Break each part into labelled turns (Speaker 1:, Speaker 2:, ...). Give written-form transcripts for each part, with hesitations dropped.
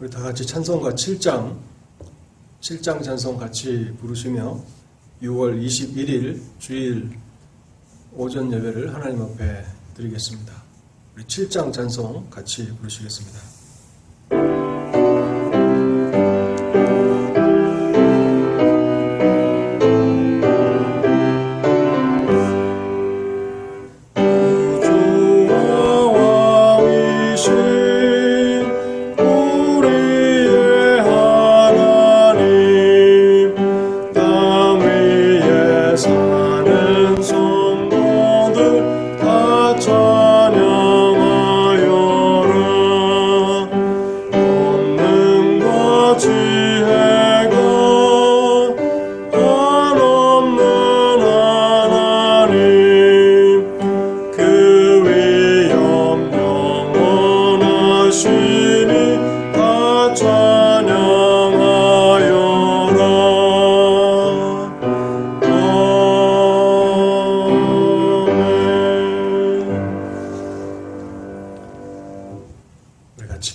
Speaker 1: 우리 다 같이 찬송가 7장 찬송 같이 부르시며 6월 21일 주일 오전 예배를 하나님 앞에 드리겠습니다. 우리 7장 찬송 같이 부르시겠습니다.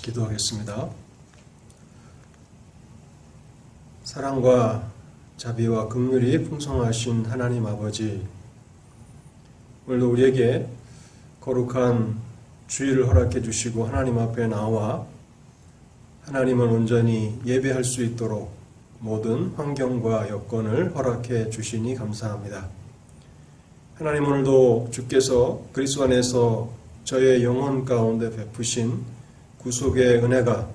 Speaker 1: 기도하겠습니다. 사랑과 자비와 긍휼이 풍성하신 하나님 아버지, 오늘도 우리에게 거룩한 주일을 허락해 주시고 하나님 앞에 나와 하나님을 온전히 예배할 수 있도록 모든 환경과 여건을 허락해 주시니 감사합니다. 하나님, 오늘도 주께서 그리스도 안에서 저의 영혼 가운데 베푸신 구속의 은혜가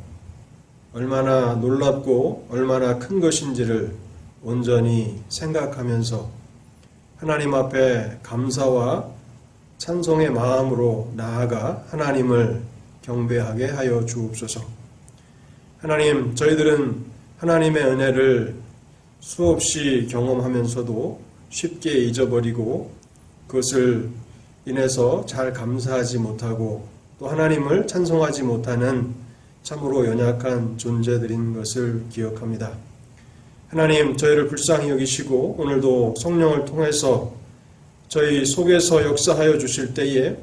Speaker 1: 얼마나 놀랍고 얼마나 큰 것인지를 온전히 생각하면서 하나님 앞에 감사와 찬송의 마음으로 나아가 하나님을 경배하게 하여 주옵소서. 하나님, 저희들은 하나님의 은혜를 수없이 경험하면서도 쉽게 잊어버리고 그것을 인해서 잘 감사하지 못하고 또 하나님을 찬송하지 못하는 참으로 연약한 존재들인 것을 기억합니다. 하나님, 저희를 불쌍히 여기시고 오늘도 성령을 통해서 저희 속에서 역사하여 주실 때에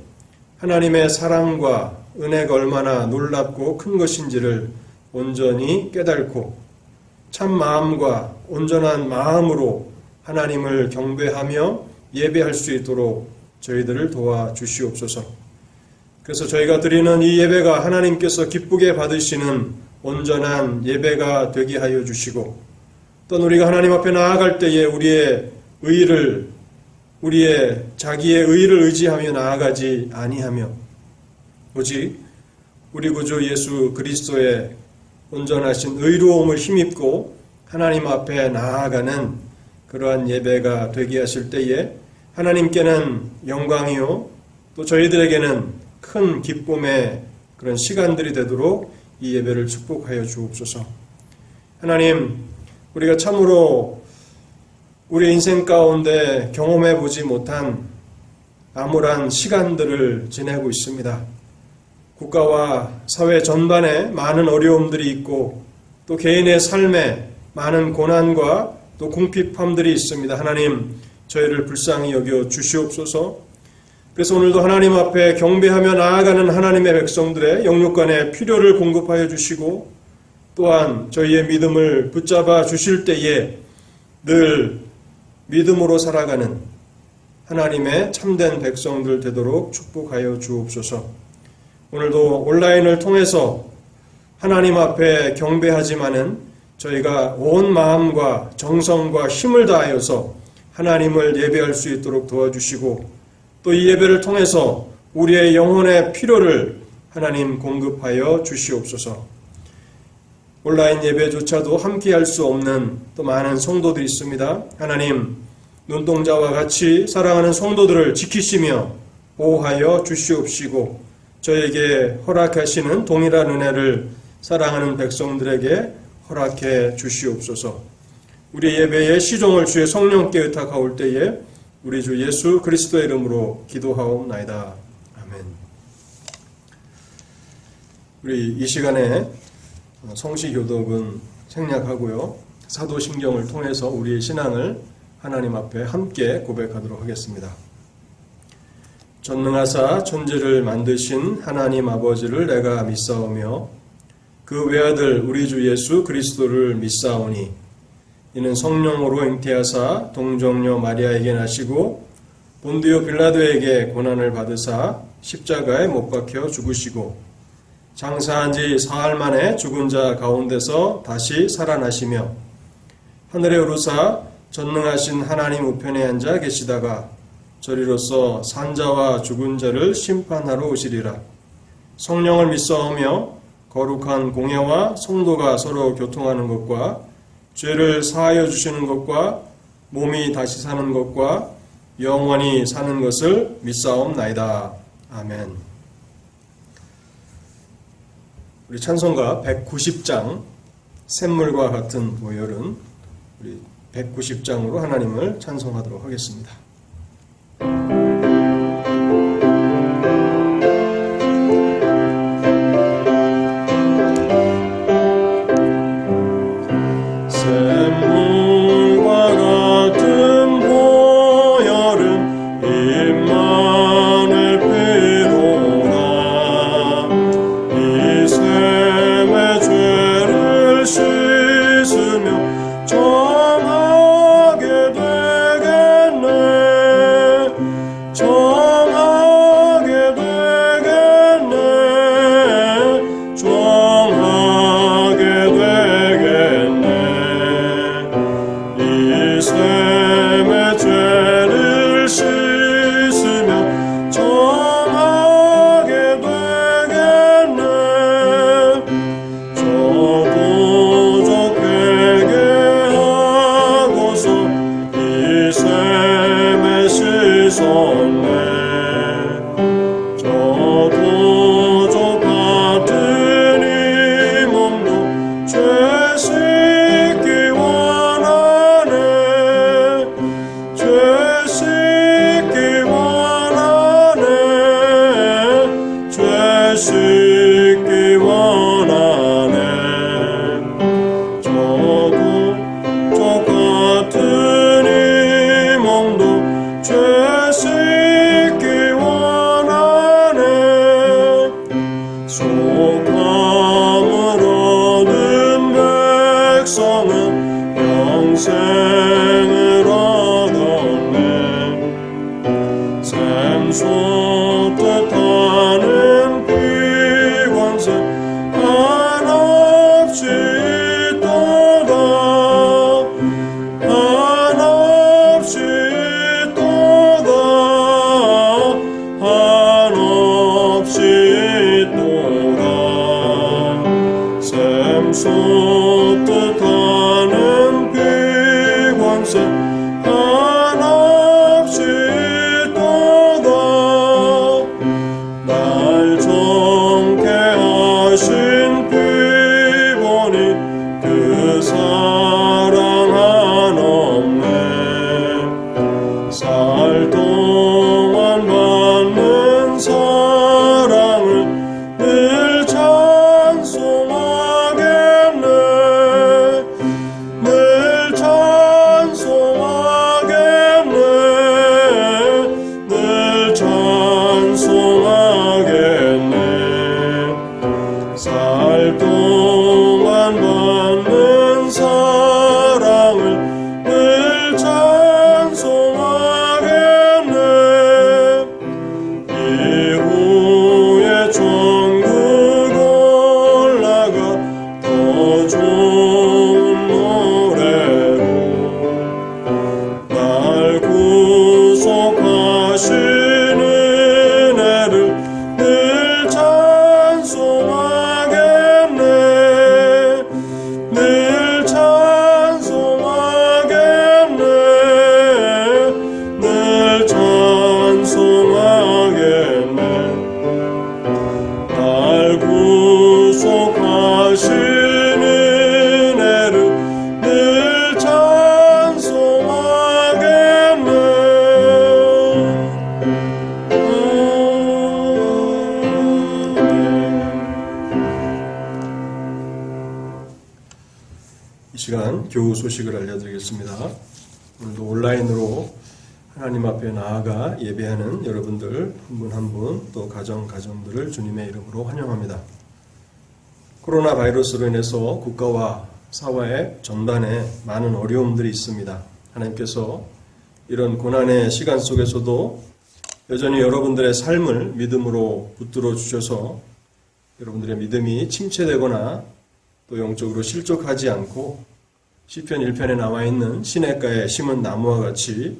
Speaker 1: 하나님의 사랑과 은혜가 얼마나 놀랍고 큰 것인지를 온전히 깨닫고 참 마음과 온전한 마음으로 하나님을 경배하며 예배할 수 있도록 저희들을 도와주시옵소서. 그래서 저희가 드리는 이 예배가 하나님께서 기쁘게 받으시는 온전한 예배가 되게 하여 주시고 또 우리가 하나님 앞에 나아갈 때에 우리의 자기의 의를 의지하며 나아가지 아니하며 오직 우리 구주 예수 그리스도의 온전하신 의로움을 힘입고 하나님 앞에 나아가는 그러한 예배가 되게 하실 때에 하나님께는 영광이요 또 저희들에게는 큰 기쁨의 그런 시간들이 되도록 이 예배를 축복하여 주옵소서. 하나님, 우리가 참으로 우리 인생 가운데 경험해 보지 못한 암울한 시간들을 지내고 있습니다. 국가와 사회 전반에 많은 어려움들이 있고 또 개인의 삶에 많은 고난과 또 궁핍함들이 있습니다. 하나님, 저희를 불쌍히 여겨 주시옵소서. 그래서 오늘도 하나님 앞에 경배하며 나아가는 하나님의 백성들의 영육간의 필요를 공급하여 주시고 또한 저희의 믿음을 붙잡아 주실 때에 늘 믿음으로 살아가는 하나님의 참된 백성들 되도록 축복하여 주옵소서. 오늘도 온라인을 통해서 하나님 앞에 경배하지만은 저희가 온 마음과 정성과 힘을 다하여서 하나님을 예배할 수 있도록 도와주시고 또 이 예배를 통해서 우리의 영혼의 필요를 하나님 공급하여 주시옵소서. 온라인 예배조차도 함께할 수 없는 또 많은 성도들이 있습니다. 하나님, 눈동자와 같이 사랑하는 성도들을 지키시며 보호하여 주시옵시고 저에게 허락하시는 동일한 은혜를 사랑하는 백성들에게 허락해 주시옵소서. 우리 예배의 시종을 주의 성령께 의탁하올 때에 우리 주 예수 그리스도의 이름으로 기도하옵나이다. 아멘. 우리 이 시간에 성시교독은 생략하고요. 사도신경을 통해서 우리의 신앙을 하나님 앞에 함께 고백하도록 하겠습니다. 전능하사 천지를 만드신 하나님 아버지를 내가 믿사오며 그 외아들 우리 주 예수 그리스도를 믿사오니 이는 성령으로 잉태하사 동정녀 마리아에게 나시고 본디오 빌라도에게 고난을 받으사 십자가에 못 박혀 죽으시고 장사한 지 사흘 만에 죽은 자 가운데서 다시 살아나시며 하늘에 오르사 전능하신 하나님 우편에 앉아 계시다가 저리로서 산자와 죽은 자를 심판하러 오시리라. 성령을 믿사오며 거룩한 공예와 성도가 서로 교통하는 것과 죄를 사하여 주시는 것과 몸이 다시 사는 것과 영원히 사는 것을 믿사옵나이다. 아멘. 우리 찬송가 190장 샘물과 같은 보혈은 우리 190장으로 하나님을 찬송하도록 하겠습니다.
Speaker 2: 교우 소식을 알려드리겠습니다. 오늘도 온라인으로 하나님 앞에 나아가 예배하는 여러분들 한 분 한 분 또 가정들을 주님의 이름으로 환영합니다. 코로나 바이러스로 인해서 국가와 사회의 전반에 많은 어려움들이 있습니다. 하나님께서 이런 고난의 시간 속에서도 여전히 여러분들의 삶을 믿음으로 붙들어 주셔서 여러분들의 믿음이 침체되거나 또 영적으로 실족하지 않고 시편 1편에 나와 있는 시냇가에 심은 나무와 같이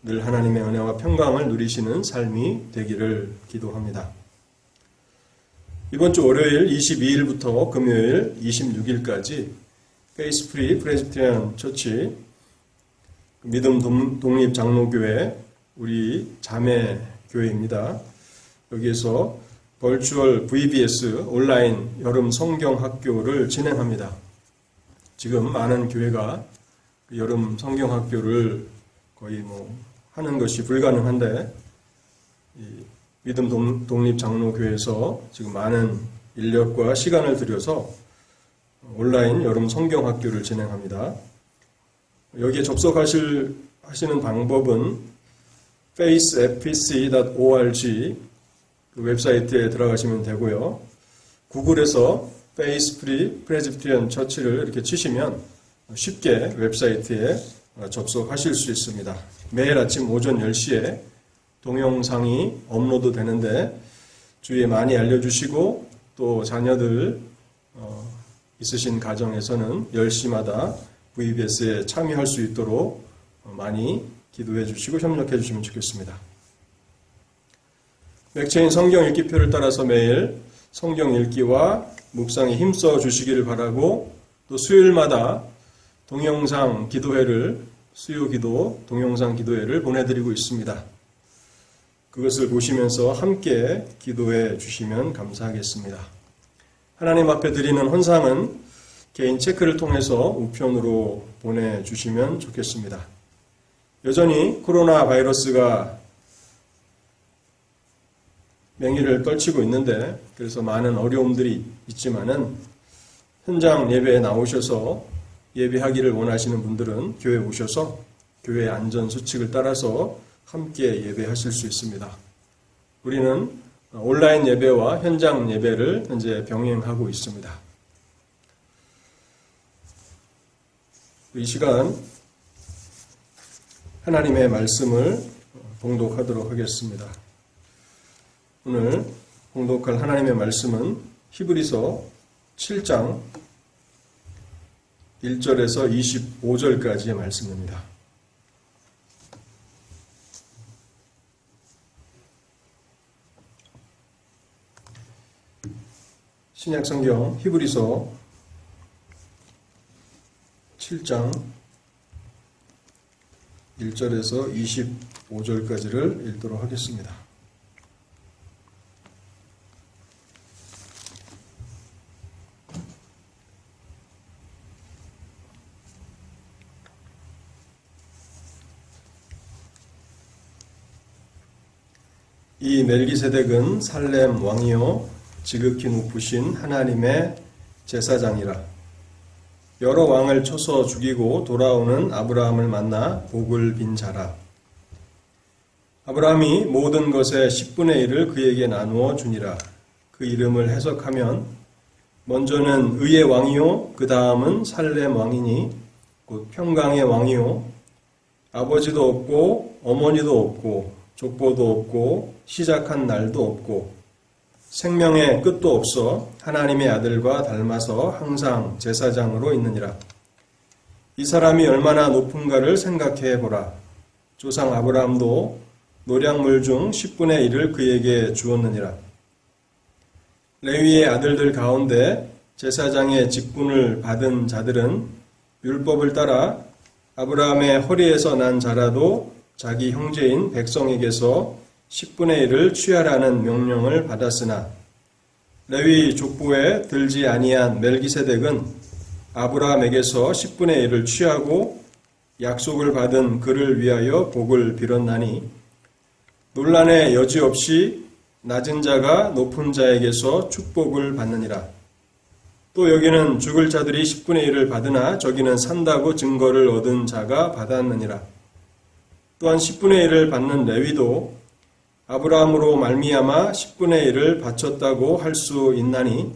Speaker 2: 늘 하나님의 은혜와 평강을 누리시는 삶이 되기를 기도합니다. 이번 주 월요일 22일부터 금요일 26일까지 페이스 프리 프레스비테리안 처치 믿음 독립 장로교회 우리 자매 교회입니다. 여기에서 벌추얼 VBS 온라인 여름 성경 학교를 진행합니다. 지금 많은 교회가 여름 성경 학교를 거의 하는 것이 불가능한데 믿음 독립 장로교회에서 지금 많은 인력과 시간을 들여서 온라인 여름 성경 학교를 진행합니다. 여기에 접속하시는 방법은 facefpc.org 그 웹사이트에 들어가시면 되고요. 구글에서 Face Free Presbyterian Church를 이렇게 치시면 쉽게 웹사이트에 접속하실 수 있습니다. 매일 아침 오전 10시에 동영상이 업로드 되는데 주위에 많이 알려주시고 또 자녀들 있으신 가정에서는 10시마다 VBS에 참여할 수 있도록 많이 기도해 주시고 협력해 주시면 좋겠습니다. 맥체인 성경 읽기표를 따라서 매일 성경 읽기와 묵상에 힘써 주시기를 바라고 또 수요일마다 동영상 기도회를 수요기도 동영상 기도회를 보내드리고 있습니다. 그것을 보시면서 함께 기도해 주시면 감사하겠습니다. 하나님 앞에 드리는 헌상은 개인 체크를 통해서 우편으로 보내주시면 좋겠습니다. 여전히 코로나 바이러스가 맹위를 떨치고 있는데 그래서 많은 어려움들이 있지만은 현장 예배에 나오셔서 예배하기를 원하시는 분들은 교회에 오셔서 교회 안전수칙을 따라서 함께 예배하실 수 있습니다. 우리는 온라인 예배와 현장 예배를 현재 병행하고 있습니다. 이 시간 하나님의 말씀을 봉독하도록 하겠습니다. 오늘 봉독할 하나님의 말씀은 히브리서 7장 1절에서 25절까지의 말씀입니다. 신약성경 히브리서 7장 1절에서 25절까지를 읽도록 하겠습니다. 이 멜기세덱은 살렘 왕이요 지극히 높으신 하나님의 제사장이라. 여러 왕을 쳐서 죽이고 돌아오는 아브라함을 만나 복을 빈 자라. 아브라함이 모든 것의 10분의 1을 그에게 나누어 주니라. 그 이름을 해석하면 먼저는 의의 왕이요 그 다음은 살렘 왕이니 곧 평강의 왕이요 아버지도 없고 어머니도 없고 족보도 없고 시작한 날도 없고 생명의 끝도 없어 하나님의 아들과 닮아서 항상 제사장으로 있느니라. 이 사람이 얼마나 높은가를 생각해 보라. 조상 아브라함도 노량물 중 10분의 1을 그에게 주었느니라. 레위의 아들들 가운데 제사장의 직분을 받은 자들은 율법을 따라 아브라함의 허리에서 난 자라도 자기 형제인 백성에게서 10분의 1을 취하라는 명령을 받았으나 레위 족보에 들지 아니한 멜기세덱은 아브라함에게서 10분의 1을 취하고 약속을 받은 그를 위하여 복을 빌었나니 논란의 여지 없이 낮은 자가 높은 자에게서 축복을 받느니라. 또 여기는 죽을 자들이 10분의 1을 받으나 저기는 산다고 증거를 얻은 자가 받았느니라. 또한 10분의 1을 받는 레위도 아브라함으로 말미암아 10분의 1을 바쳤다고 할 수 있나니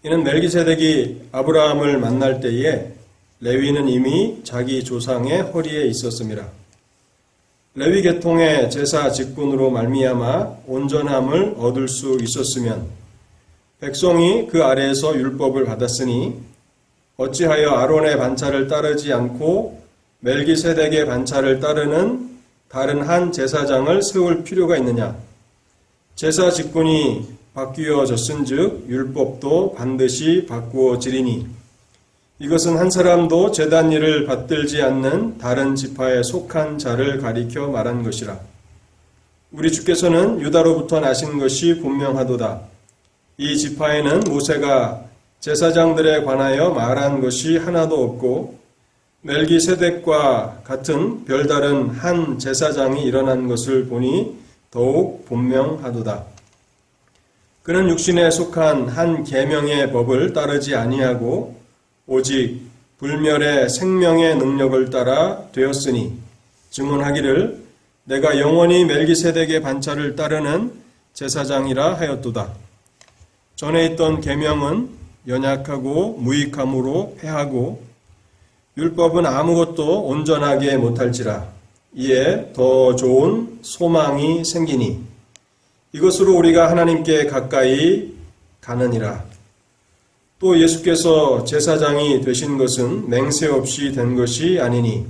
Speaker 2: 이는 멜기세덱이 아브라함을 만날 때에 레위는 이미 자기 조상의 허리에 있었습니다. 레위 계통의 제사 직분으로 말미암아 온전함을 얻을 수 있었으면 백성이 그 아래에서 율법을 받았으니 어찌하여 아론의 반차를 따르지 않고 멜기세덱의 반차를 따르는 다른 한 제사장을 세울 필요가 있느냐? 제사 직분이 바뀌어졌은즉 율법도 반드시 바꾸어지리니 이것은 한 사람도 제단 일을 받들지 않는 다른 지파에 속한 자를 가리켜 말한 것이라. 우리 주께서는 유다로부터 나신 것이 분명하도다. 이 지파에는 모세가 제사장들에 관하여 말한 것이 하나도 없고 멜기세덱과 같은 별다른 한 제사장이 일어난 것을 보니 더욱 분명하도다. 그는 육신에 속한 한 계명의 법을 따르지 아니하고 오직 불멸의 생명의 능력을 따라 되었으니 증언하기를 내가 영원히 멜기세덱의 반차를 따르는 제사장이라 하였도다. 전에 있던 계명은 연약하고 무익함으로 패하고 율법은 아무것도 온전하게 못할지라. 이에 더 좋은 소망이 생기니 이것으로 우리가 하나님께 가까이 가느니라. 또 예수께서 제사장이 되신 것은 맹세 없이 된 것이 아니니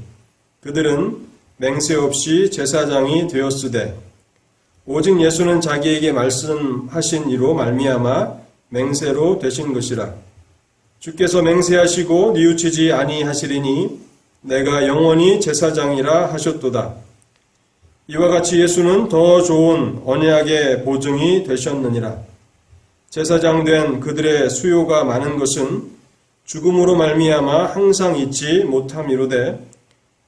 Speaker 2: 그들은 맹세 없이 제사장이 되었으되 오직 예수는 자기에게 말씀하신 이로 말미암아 맹세로 되신 것이라. 주께서 맹세하시고 뉘우치지 아니하시리니 내가 영원히 제사장이라 하셨도다. 이와 같이 예수는 더 좋은 언약의 보증이 되셨느니라. 제사장 된 그들의 수요가 많은 것은 죽음으로 말미암아 항상 잊지 못함이로되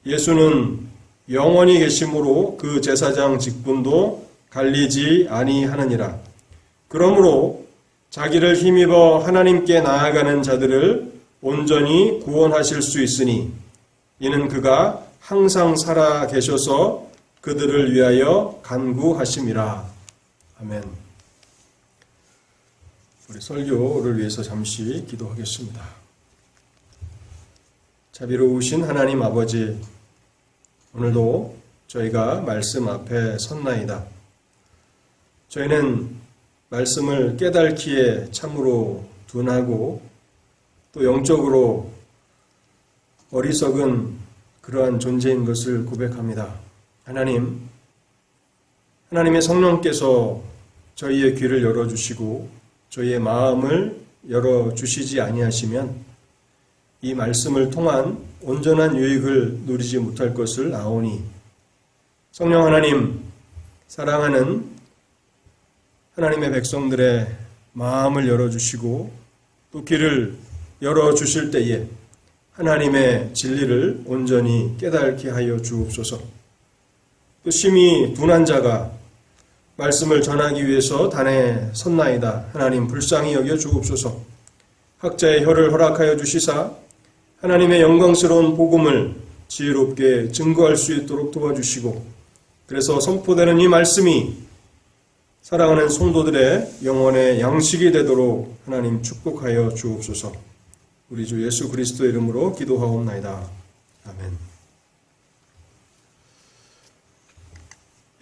Speaker 2: 예수는 영원히 계심으로 그 제사장 직분도 갈리지 아니하느니라. 그러므로 자기를 힘입어 하나님께 나아가는 자들을 온전히 구원하실 수 있으니 이는 그가 항상 살아 계셔서 그들을 위하여 간구하심이라. 아멘. 우리 설교를 위해서 잠시 기도하겠습니다. 자비로우신 하나님 아버지, 오늘도 저희가 말씀 앞에 섰나이다. 저희는 말씀을 깨닫기에 참으로 둔하고 또 영적으로 어리석은 그러한 존재인 것을 고백합니다. 하나님의 성령께서 저희의 귀를 열어주시고 저희의 마음을 열어주시지 아니하시면 이 말씀을 통한 온전한 유익을 누리지 못할 것을 아오니 성령 하나님, 사랑하는 하나님의 백성들의 마음을 열어주시고 또 귀를 열어주실 때에 하나님의 진리를 온전히 깨닫게 하여 주옵소서. 또 심히 둔한 자가 말씀을 전하기 위해서 단에 섰나이다. 하나님 불쌍히 여겨 주옵소서. 학자의 혀를 허락하여 주시사 하나님의 영광스러운 복음을 지혜롭게 증거할 수 있도록 도와주시고 그래서 선포되는 이 말씀이 사랑하는 성도들의 영혼의 양식이 되도록 하나님 축복하여 주옵소서. 우리 주 예수 그리스도의 이름으로 기도하옵나이다. 아멘.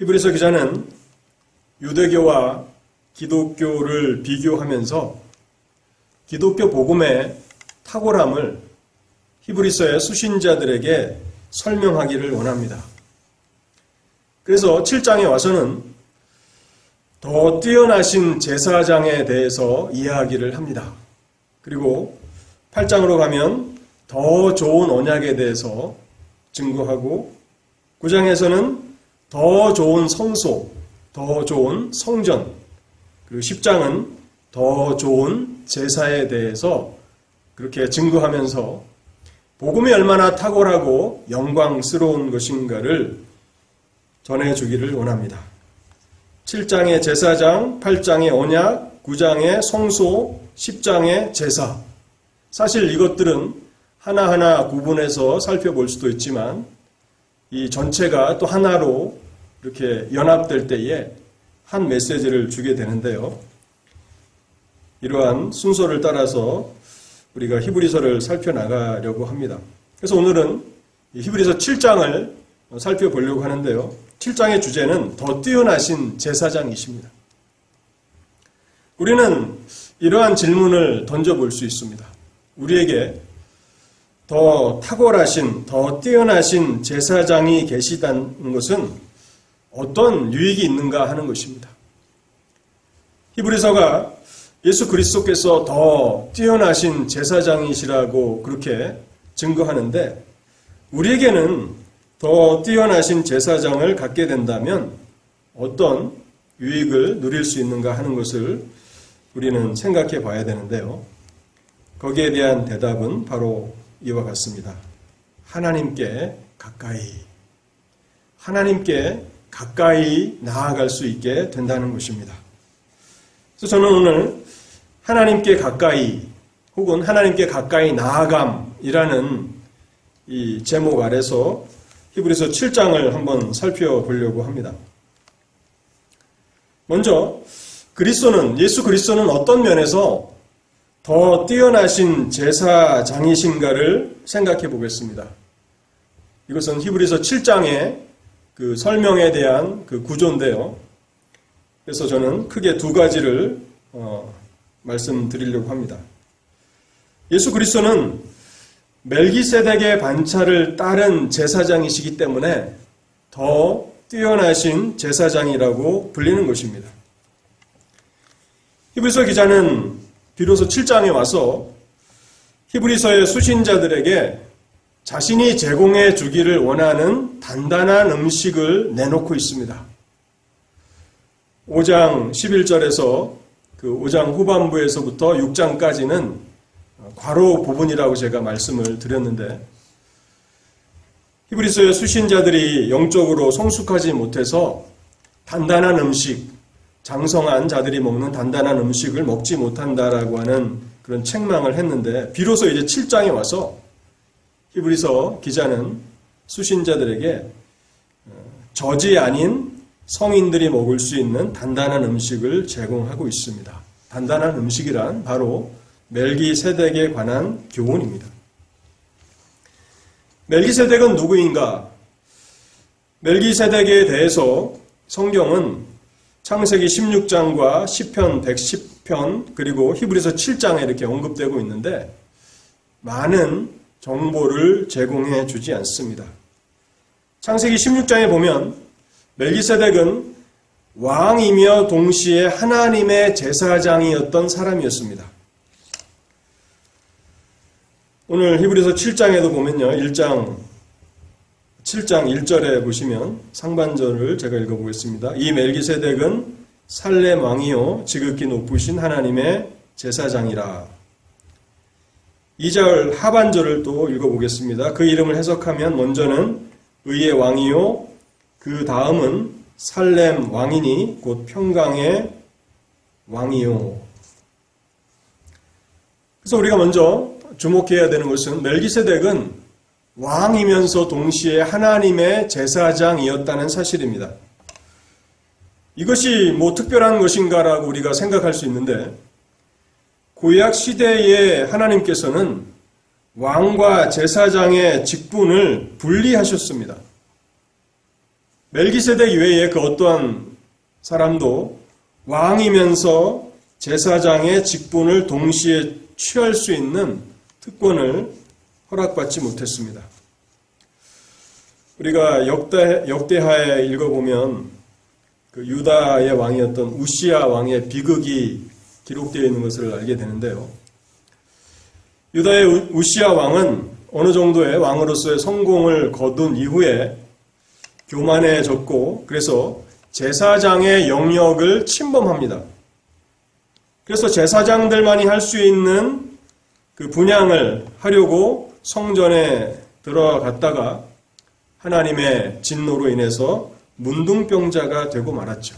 Speaker 2: 히브리서 기자는 유대교와 기독교를 비교하면서 기독교 복음의 탁월함을 히브리서의 수신자들에게 설명하기를 원합니다. 그래서 7장에 와서는 더 뛰어나신 제사장에 대해서 이야기를 합니다. 그리고 8장으로 가면 더 좋은 언약에 대해서 증거하고 9장에서는 더 좋은 성소, 더 좋은 성전, 그리고 10장은 더 좋은 제사에 대해서 그렇게 증거하면서 복음이 얼마나 탁월하고 영광스러운 것인가를 전해주기를 원합니다. 7장의 제사장, 8장의 언약, 9장의 성소, 10장의 제사. 사실 이것들은 하나하나 구분해서 살펴볼 수도 있지만 이 전체가 또 하나로 이렇게 연합될 때에 한 메시지를 주게 되는데요. 이러한 순서를 따라서 우리가 히브리서를 살펴나가려고 합니다. 그래서 오늘은 히브리서 7장을 살펴보려고 하는데요. 7장의 주제는 더 뛰어나신 제사장이십니다. 우리는 이러한 질문을 던져볼 수 있습니다. 우리에게 더 탁월하신, 더 뛰어나신 제사장이 계시다는 것은 어떤 유익이 있는가 하는 것입니다. 히브리서가 예수 그리스도께서 더 뛰어나신 제사장이시라고 그렇게 증거하는데 우리에게는 더 뛰어나신 제사장을 갖게 된다면 어떤 유익을 누릴 수 있는가 하는 것을 우리는 생각해 봐야 되는데요. 거기에 대한 대답은 바로 이와 같습니다. 하나님께 가까이 나아갈 수 있게 된다는 것입니다. 그래서 저는 오늘 하나님께 가까이 혹은 하나님께 가까이 나아감이라는 이 제목 아래서 히브리서 7장을 한번 살펴보려고 합니다. 먼저 예수 그리스도는 어떤 면에서 더 뛰어나신 제사장이신가를 생각해 보겠습니다. 이것은 히브리서 7장의 그 설명에 대한 그 구조인데요. 그래서 저는 크게 두 가지를 말씀드리려고 합니다. 예수 그리스도는 멜기세덱의 반차를 따른 제사장이시기 때문에 더 뛰어나신 제사장이라고 불리는 것입니다. 히브리서 기자는 비로소 7장에 와서 히브리서의 수신자들에게 자신이 제공해 주기를 원하는 단단한 음식을 내놓고 있습니다. 5장 11절에서 그 5장 후반부에서부터 6장까지는 괄호 부분이라고 제가 말씀을 드렸는데 히브리서의 수신자들이 영적으로 성숙하지 못해서 단단한 음식, 장성한 자들이 먹는 단단한 음식을 먹지 못한다라고 하는 그런 책망을 했는데 비로소 이제 7장에 와서 히브리서 기자는 수신자들에게 저지 아닌 성인들이 먹을 수 있는 단단한 음식을 제공하고 있습니다. 단단한 음식이란 바로 멜기세덱에 관한 교훈입니다. 멜기세덱은 누구인가? 멜기세덱에 대해서 성경은 창세기 16장과 시편 110편 그리고 히브리서 7장에 이렇게 언급되고 있는데 많은 정보를 제공해 주지 않습니다. 창세기 16장에 보면 멜기세덱은 왕이며 동시에 하나님의 제사장이었던 사람이었습니다. 오늘 히브리서 7장에도 보면요. 7장 1절에 보시면 상반절을 제가 읽어보겠습니다. 이 멜기세덱은 살렘 왕이요 지극히 높으신 하나님의 제사장이라. 2절 하반절을 또 읽어보겠습니다. 그 이름을 해석하면 먼저는 의의 왕이요 그 다음은 살렘 왕이니 곧 평강의 왕이요. 그래서 우리가 먼저 주목해야 되는 것은 멜기세덱은 왕이면서 동시에 하나님의 제사장이었다는 사실입니다. 이것이 뭐 특별한 것인가라고 우리가 생각할 수 있는데 구약 시대에 하나님께서는 왕과 제사장의 직분을 분리하셨습니다. 멜기세덱 외에 그 어떠한 사람도 왕이면서 제사장의 직분을 동시에 취할 수 있는 특권을 허락받지 못했습니다. 우리가 역대하에 읽어보면 그 유다의 왕이었던 우시야 왕의 비극이 기록되어 있는 것을 알게 되는데요. 유다의 우시야 왕은 어느 정도의 왕으로서의 성공을 거둔 이후에 교만해졌고 그래서 제사장의 영역을 침범합니다. 그래서 제사장들만이 할 수 있는 그 분향을 하려고 성전에 들어갔다가 하나님의 진노로 인해서 문둥병자가 되고 말았죠.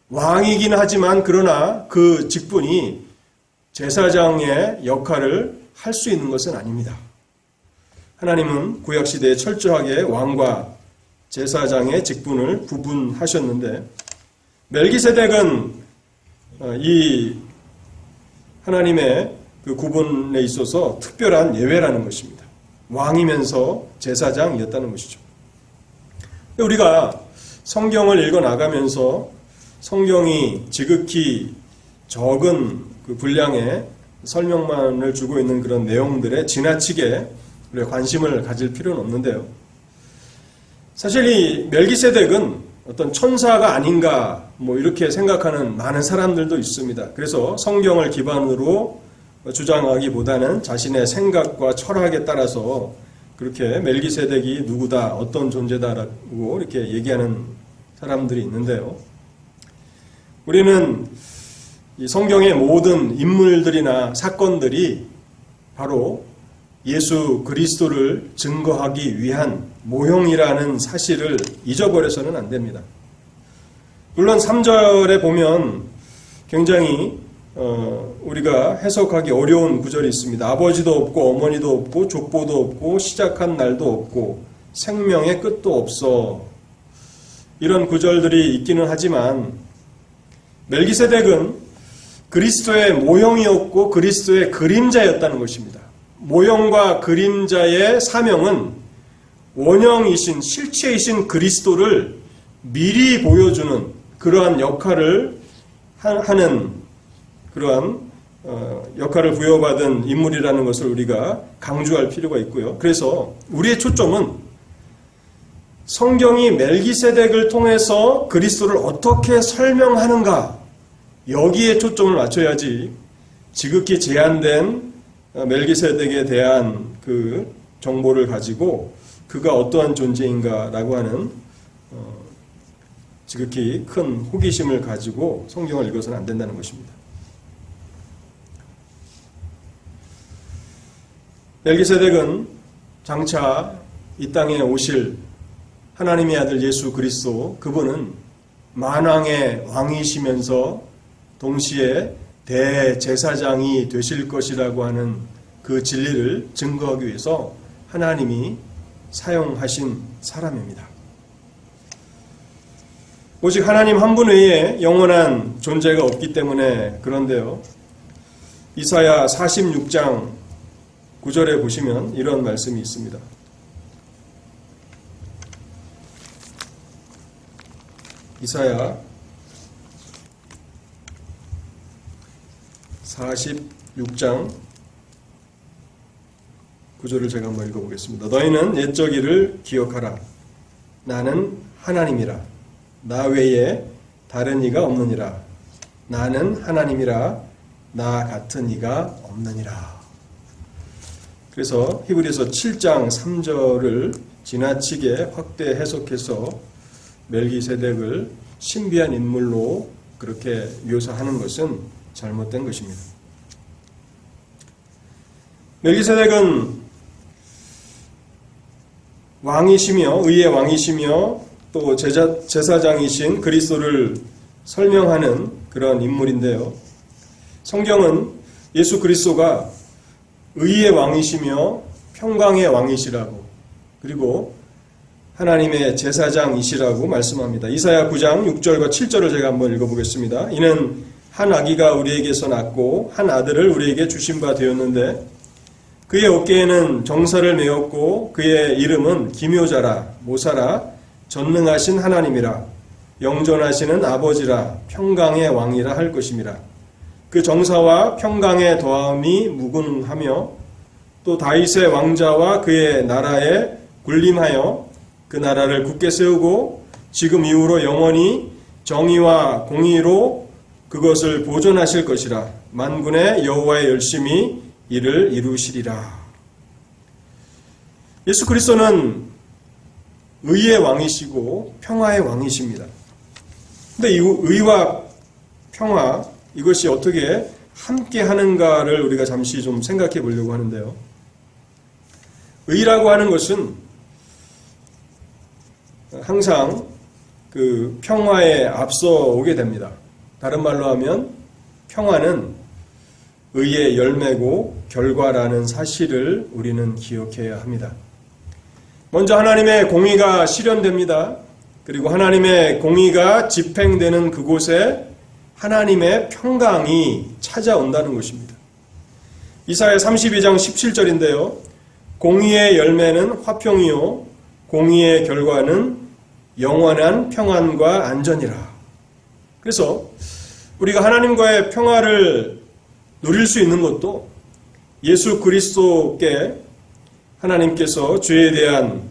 Speaker 2: 왕이긴 하지만 그러나 그 직분이 제사장의 역할을 할 수 있는 것은 아닙니다. 하나님은 구약시대에 철저하게 왕과 제사장의 직분을 구분하셨는데 멜기세덱은 이 하나님의 그 구분에 있어서 특별한 예외라는 것입니다. 왕이면서 제사장이었다는 것이죠. 우리가 성경을 읽어 나가면서 성경이 지극히 적은 그 분량의 설명만을 주고 있는 그런 내용들에 지나치게 우리가 관심을 가질 필요는 없는데요. 사실 이 멜기세덱은 어떤 천사가 아닌가 이렇게 생각하는 많은 사람들도 있습니다. 그래서 성경을 기반으로 주장하기보다는 자신의 생각과 철학에 따라서 그렇게 멜기세덱이 누구다, 어떤 존재다라고 이렇게 얘기하는 사람들이 있는데요. 우리는 이 성경의 모든 인물들이나 사건들이 바로 예수 그리스도를 증거하기 위한 모형이라는 사실을 잊어버려서는 안 됩니다. 물론 3절에 보면 굉장히 우리가 해석하기 어려운 구절이 있습니다. 아버지도 없고 어머니도 없고 족보도 없고 시작한 날도 없고 생명의 끝도 없어. 이런 구절들이 있기는 하지만 멜기세덱은 그리스도의 모형이었고 그리스도의 그림자였다는 것입니다. 모형과 그림자의 사명은 원형이신 실체이신 그리스도를 미리 보여주는 그러한 역할을 하는 그러한 역할을 부여받은 인물이라는 것을 우리가 강조할 필요가 있고요. 그래서 우리의 초점은 성경이 멜기세덱을 통해서 그리스도를 어떻게 설명하는가, 여기에 초점을 맞춰야지 지극히 제한된 멜기세덱에 대한 그 정보를 가지고 그가 어떠한 존재인가라고 하는 지극히 큰 호기심을 가지고 성경을 읽어서는 안 된다는 것입니다. 멜기세덱은 장차 이 땅에 오실 하나님의 아들 예수 그리스도, 그분은 만왕의 왕이시면서 동시에 대제사장이 되실 것이라고 하는 그 진리를 증거하기 위해서 하나님이 사용하신 사람입니다. 오직 하나님 한 분 외에 영원한 존재가 없기 때문에 그런데요. 이사야 46장 9절에 보시면 이런 말씀이 있습니다. 이사야 46장 9절을 제가 한번 읽어보겠습니다. 너희는 옛적 일을 기억하라. 나는 하나님이라. 나 외에 다른 이가 없느니라. 나는 하나님이라. 나 같은 이가 없느니라. 그래서 히브리서 7장 3절을 지나치게 확대 해석해서 멜기세덱을 신비한 인물로 그렇게 묘사하는 것은 잘못된 것입니다. 멜기세덱은 왕이시며 의의 왕이시며 또 제사장이신 그리스도를 설명하는 그런 인물인데요. 성경은 예수 그리스도가 의의 왕이시며 평강의 왕이시라고, 그리고 하나님의 제사장이시라고 말씀합니다. 이사야 9장 6절과 7절을 제가 한번 읽어보겠습니다. 이는 한 아기가 우리에게서 낳고 한 아들을 우리에게 주신 바 되었는데 그의 어깨에는 정사를 메었고 그의 이름은 기묘자라, 모사라, 전능하신 하나님이라, 영존하시는 아버지라, 평강의 왕이라 할 것임이라. 그 정사와 평강의 더함이 무궁하며 또 다윗의 왕자와 그의 나라에 군림하여 그 나라를 굳게 세우고 지금 이후로 영원히 정의와 공의로 그것을 보존하실 것이라. 만군의 여호와의 열심히 이를 이루시리라. 예수 그리스도는 의의 왕이시고 평화의 왕이십니다. 근데 이 의와 평화, 이것이 어떻게 함께 하는가를 우리가 잠시 좀 생각해 보려고 하는데요. 의라고 하는 것은 항상 그 평화에 앞서 오게 됩니다. 다른 말로 하면 평화는 의의 열매고 결과라는 사실을 우리는 기억해야 합니다. 먼저 하나님의 공의가 실현됩니다. 그리고 하나님의 공의가 집행되는 그곳에 하나님의 평강이 찾아온다는 것입니다. 이사야 32장 17절인데요. 공의의 열매는 화평이요 공의의 결과는 영원한 평안과 안전이라. 그래서 우리가 하나님과의 평화를 누릴 수 있는 것도 예수 그리스도께 하나님께서 죄에 대한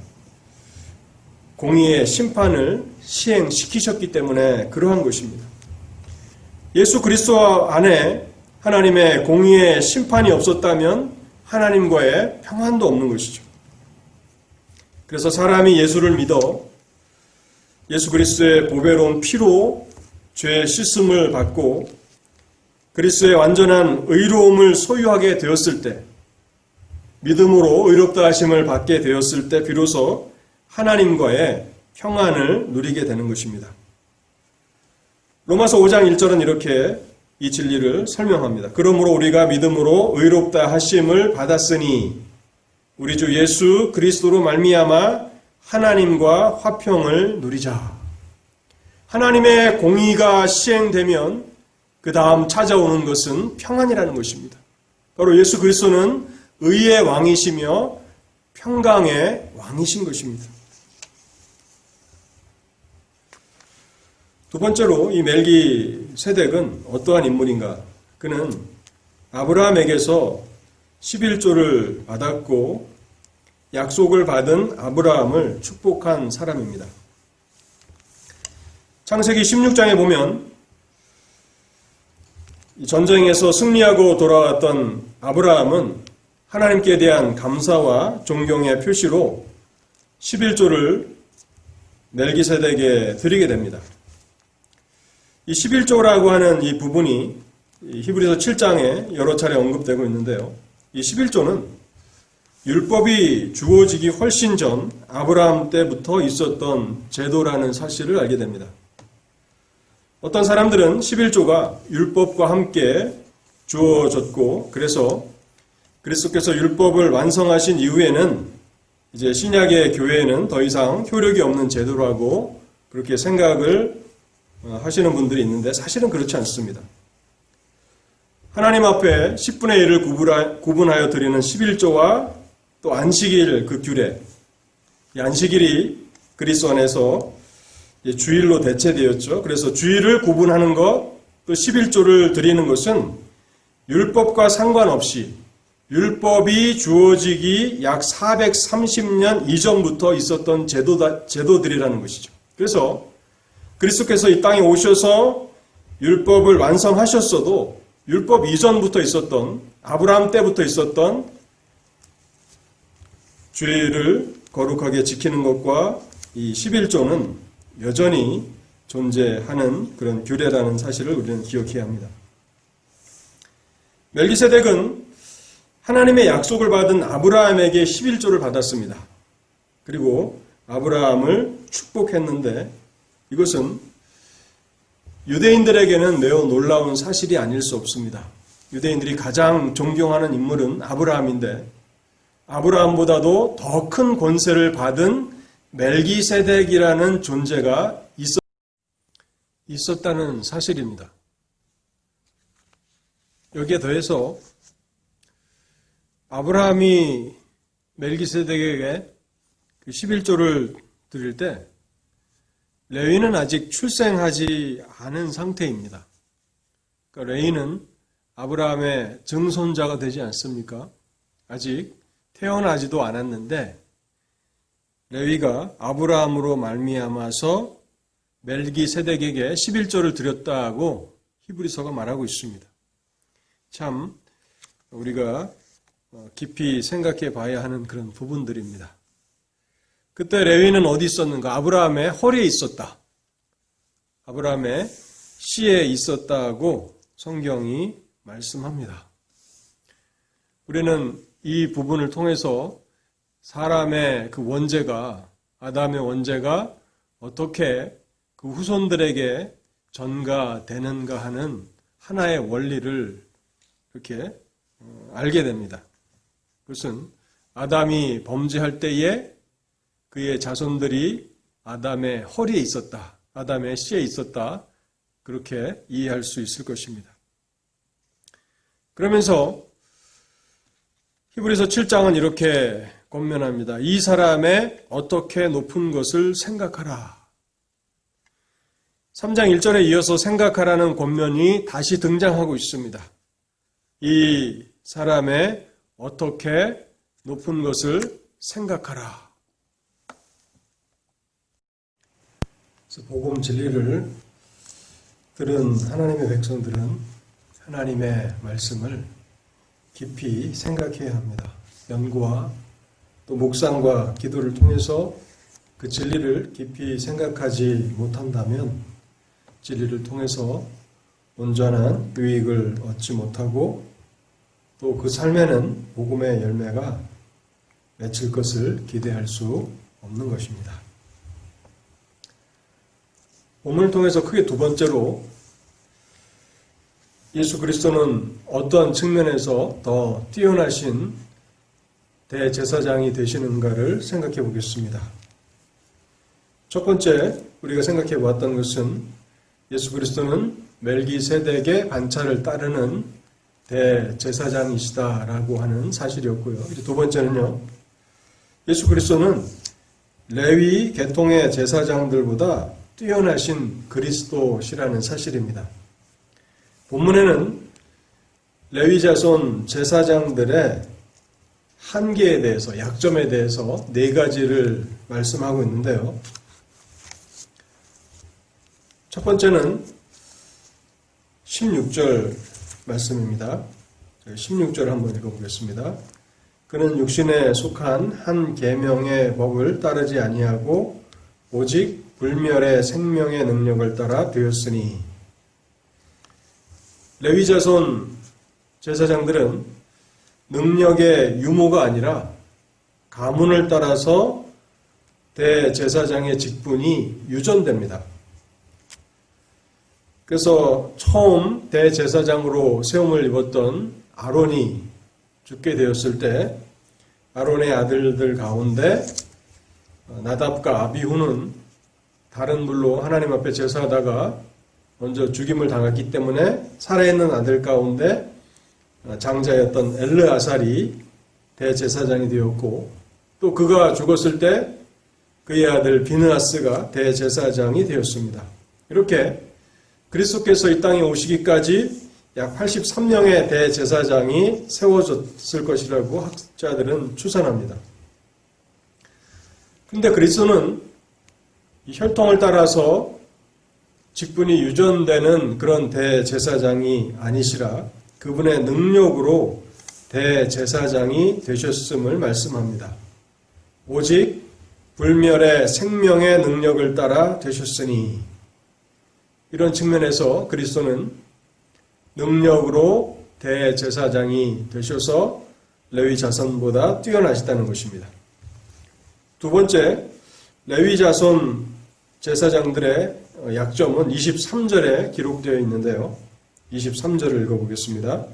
Speaker 2: 공의의 심판을 시행시키셨기 때문에 그러한 것입니다. 예수 그리스도 안에 하나님의 공의의 심판이 없었다면 하나님과의 평안도 없는 것이죠. 그래서 사람이 예수를 믿어 예수 그리스도의 보배로운 피로 죄의 씻음을 받고 그리스도의 완전한 의로움을 소유하게 되었을 때, 믿음으로 의롭다 하심을 받게 되었을 때 비로소 하나님과의 평안을 누리게 되는 것입니다. 로마서 5장 1절은 이렇게 이 진리를 설명합니다. 그러므로 우리가 믿음으로 의롭다 하심을 받았으니 우리 주 예수 그리스도로 말미암아 하나님과 화평을 누리자. 하나님의 공의가 시행되면 그 다음 찾아오는 것은 평안이라는 것입니다. 바로 예수 그리스도는 의의 왕이시며 평강의 왕이신 것입니다. 두 번째로 이 멜기세덱은 어떠한 인물인가? 그는 아브라함에게서 11조를 받았고 약속을 받은 아브라함을 축복한 사람입니다. 창세기 16장에 보면 전쟁에서 승리하고 돌아왔던 아브라함은 하나님께 대한 감사와 존경의 표시로 11조를 멜기세덱에게 드리게 됩니다. 이 11조라고 하는 이 부분이 히브리서 7장에 여러 차례 언급되고 있는데요. 이 11조는 율법이 주어지기 훨씬 전 아브라함 때부터 있었던 제도라는 사실을 알게 됩니다. 어떤 사람들은 11조가 율법과 함께 주어졌고 그래서 그리스도께서 율법을 완성하신 이후에는 이제 신약의 교회에는 더 이상 효력이 없는 제도라고 그렇게 생각을 하시는 분들이 있는데 사실은 그렇지 않습니다. 하나님 앞에 10분의 1을 구분하여 드리는 11조와 또 안식일 그 규례, 이 안식일이 그리스도 안에서 주일로 대체되었죠. 그래서 주일을 구분하는 것, 또 11조를 드리는 것은 율법과 상관없이 율법이 주어지기 약 430년 이전부터 있었던 제도들이라는 것이죠. 그래서 그리스도께서 이 땅에 오셔서 율법을 완성하셨어도 율법 이전부터 있었던 아브라함 때부터 있었던 주일을 거룩하게 지키는 것과 이 11조는 여전히 존재하는 그런 규례라는 사실을 우리는 기억해야 합니다. 멜기세덱은 하나님의 약속을 받은 아브라함에게 11조를 받았습니다. 그리고 아브라함을 축복했는데 이것은 유대인들에게는 매우 놀라운 사실이 아닐 수 없습니다. 유대인들이 가장 존경하는 인물은 아브라함인데 아브라함보다도 더 큰 권세를 받은 멜기세덱이라는 존재가 있었다는 사실입니다. 여기에 더해서 아브라함이 멜기세덱에게 그 11조를 드릴 때 레위는 아직 출생하지 않은 상태입니다. 그러니까 레위는 아브라함의 증손자가 되지 않습니까? 아직 태어나지도 않았는데 레위가 아브라함으로 말미암아서 멜기세덱에게 11조를 드렸다고 히브리서가 말하고 있습니다. 참 우리가 깊이 생각해 봐야 하는 그런 부분들입니다. 그때 레위는 어디 있었는가? 아브라함의 허리에 있었다. 아브라함의 씨에 있었다고 성경이 말씀합니다. 우리는 이 부분을 통해서 사람의 그 원죄가, 아담의 원죄가 어떻게 그 후손들에게 전가되는가 하는 하나의 원리를 이렇게 알게 됩니다. 그것은 아담이 범죄할 때에 그의 자손들이 아담의 허리에 있었다, 아담의 씨에 있었다, 그렇게 이해할 수 있을 것입니다. 그러면서
Speaker 1: 히브리서 7장은 이렇게 권면합니다. 이 사람의 어떻게 높은 것을 생각하라. 3장 1절에 이어서 생각하라는 권면이 다시 등장하고 있습니다. 이 사람의 어떻게 높은 것을 생각하라. 그래서 복음 진리를 들은 하나님의 백성들은 하나님의 말씀을 깊이 생각해야 합니다. 연구와 또 묵상과 기도를 통해서 그 진리를 깊이 생각하지 못한다면 진리를 통해서 온전한 유익을 얻지 못하고 또 그 삶에는 복음의 열매가 맺힐 것을 기대할 수 없는 것입니다. 본문을 통해서 크게 두 번째로 예수 그리스도는 어떠한 측면에서 더 뛰어나신 대제사장이 되시는가를 생각해 보겠습니다. 첫 번째 우리가 생각해 보았던 것은 예수 그리스도는 멜기세덱의 반차를 따르는 대제사장이시다라고 하는 사실이었고요. 이제 두 번째는요. 예수 그리스도는 레위 계통의 제사장들보다 뛰어나신 그리스도시라는 사실입니다. 본문에는 레위 자손 제사장들의 한계에 대해서, 약점에 대해서 네 가지를 말씀하고 있는데요. 첫 번째는 16절 말씀입니다. 16절 한번 읽어보겠습니다. 그는 육신에 속한 한 계명의 법을 따르지 아니하고 오직 불멸의 생명의 능력을 따라 되었으니. 레위 자손 제사장들은 능력의 유무가 아니라 가문을 따라서 대제사장의 직분이 유전됩니다. 그래서 처음 대제사장으로 세움을 입었던 아론이 죽게 되었을 때 아론의 아들들 가운데 나답과 아비후는 다른 불로 하나님 앞에 제사하다가 먼저 죽임을 당했기 때문에 살아있는 아들 가운데 장자였던 엘르아살이 대제사장이 되었고 또 그가 죽었을 때 그의 아들 비느하스가 대제사장이 되었습니다. 이렇게 그리스도께서 이 땅에 오시기까지 약 83명의 대제사장이 세워졌을 것이라고 학자들은 추산합니다. 그런데 그리스도는 이 혈통을 따라서 직분이 유전되는 그런 대제사장이 아니시라 그분의 능력으로 대제사장이 되셨음을 말씀합니다. 오직 불멸의 생명의 능력을 따라 되셨으니 이런 측면에서 그리스도는 능력으로 대제사장이 되셔서 레위 자손보다 뛰어나시다는 것입니다. 두 번째, 레위 자손 제사장들의 약점은 23절에 기록되어 있는데요. 23절을 읽어보겠습니다.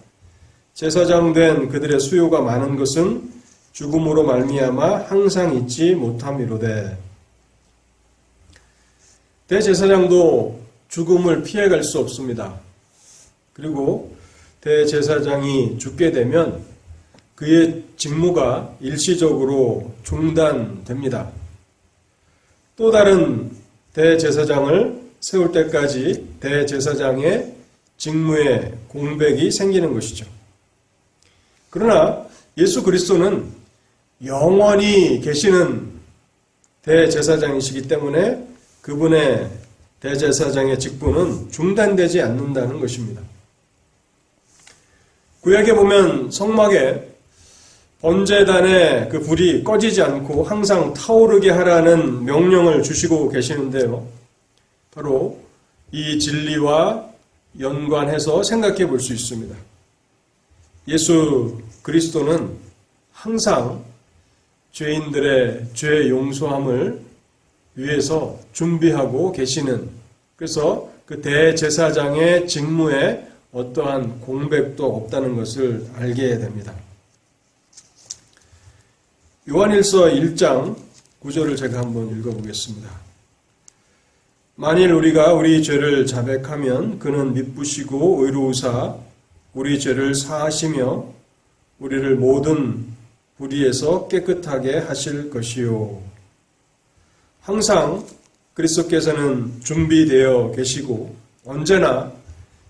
Speaker 1: 제사장 된 그들의 수요가 많은 것은 죽음으로 말미암아 항상 잊지 못함이로되. 대제사장도 죽음을 피해갈 수 없습니다. 그리고 대제사장이 죽게 되면 그의 직무가 일시적으로 중단됩니다. 또 다른 대제사장을 세울 때까지 대제사장의 직무에 공백이 생기는 것이죠. 그러나 예수 그리스도는 영원히 계시는 대제사장이시기 때문에 그분의 대제사장의 직분은 중단되지 않는다는 것입니다. 구약에 보면 성막에 번제단의 그 불이 꺼지지 않고 항상 타오르게 하라는 명령을 주시고 계시는데요. 바로 이 진리와 연관해서 생각해 볼 수 있습니다. 예수 그리스도는 항상 죄인들의 죄 용서함을 위해서 준비하고 계시는, 그래서 그 대제사장의 직무에 어떠한 공백도 없다는 것을 알게 됩니다. 요한일서 1장 9절을 제가 한번 읽어보겠습니다. 만일 우리가 우리 죄를 자백하면 그는 미쁘시고 의로우사 우리 죄를 사하시며
Speaker 2: 우리를 모든 불의에서 깨끗하게 하실 것이요. 항상 그리스도께서는 준비되어 계시고 언제나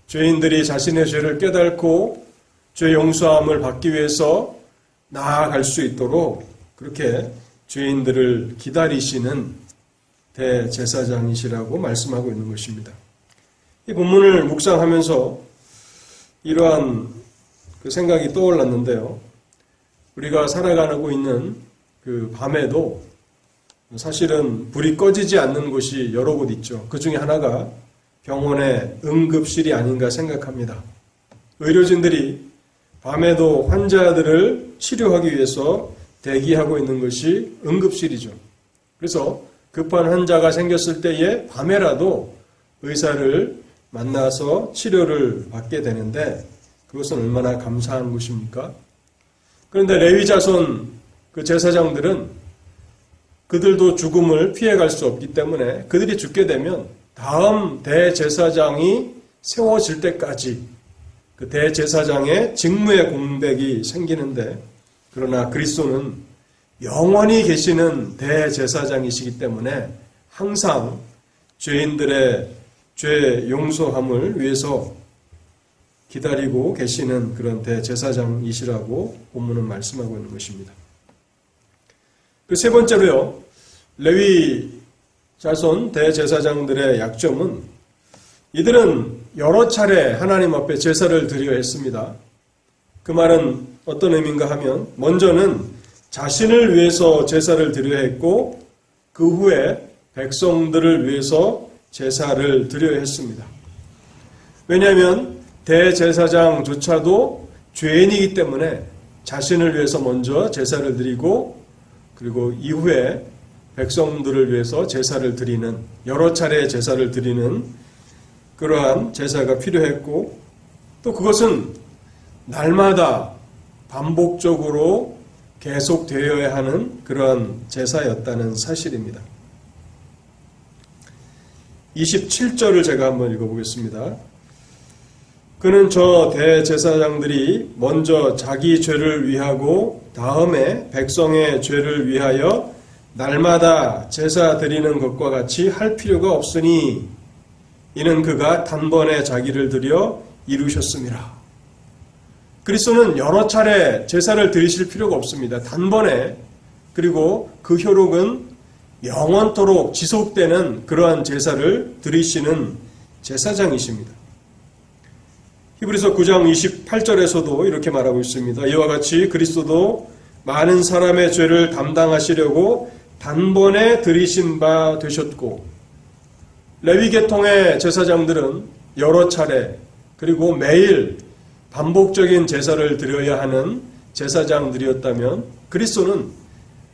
Speaker 2: 죄인들이 자신의 죄를 깨닫고 죄 용서함을 받기 위해서 나아갈 수 있도록 그렇게 죄인들을 기다리시는 대제사장이시라고 말씀하고 있는 것입니다. 이 본문을 묵상하면서 이러한 그 생각이 떠올랐는데요. 우리가 살아가고 있는 그 밤에도 사실은 불이 꺼지지 않는 곳이 여러 곳 있죠. 그 중에 하나가 병원의 응급실이 아닌가 생각합니다. 의료진들이 밤에도 환자들을 치료하기 위해서 대기하고 있는 것이 응급실이죠. 그래서 급한 환자가 생겼을 때에 밤에라도 의사를 만나서 치료를 받게 되는데 그것은 얼마나 감사한 것입니까? 그런데 레위 자손 그 제사장들은 그들도 죽음을 피해갈 수 없기 때문에 그들이 죽게 되면 다음 대제사장이 세워질 때까지 그 대제사장의 직무의 공백이 생기는데 그러나 그리스도는 영원히 계시는 대제사장이시기 때문에 항상 죄인들의 죄 용서함을 위해서 기다리고 계시는 그런 대제사장이시라고 본문은 말씀하고 있는 것입니다. 그 세 번째로요. 레위 자손 대제사장들의 약점은 이들은 여러 차례 하나님 앞에 제사를 드려야 했습니다. 그 말은 어떤 의미인가 하면 먼저는 자신을 위해서 제사를 드려야 했고 그 후에 백성들을 위해서 제사를 드려야 했습니다. 왜냐하면 대제사장조차도 죄인이기 때문에 자신을 위해서 먼저 제사를 드리고 그리고 이후에 백성들을 위해서 제사를 드리는 여러 차례 제사를 드리는 그러한 제사가 필요했고 또 그것은 날마다 반복적으로 계속되어야 하는 그러한 제사였다는 사실입니다. 27절을 제가 한번 읽어보겠습니다. 그는 저 대제사장들이 먼저 자기 죄를 위하고 다음에 백성의 죄를 위하여 날마다 제사 드리는 것과 같이 할 필요가 없으니 이는 그가 단번에 자기를 드려 이루셨습니다. 그리스도는 여러 차례 제사를 드리실 필요가 없습니다. 단번에 그리고 그 효력은 영원토록 지속되는 그러한 제사를 드리시는 제사장이십니다. 히브리서 9장 28절에서도 이렇게 말하고 있습니다. 이와 같이 그리스도도 많은 사람의 죄를 담당하시려고 단번에 드리신 바 되셨고 레위 계통의 제사장들은 여러 차례 그리고 매일 반복적인 제사를 드려야 하는 제사장들이었다면 그리스도는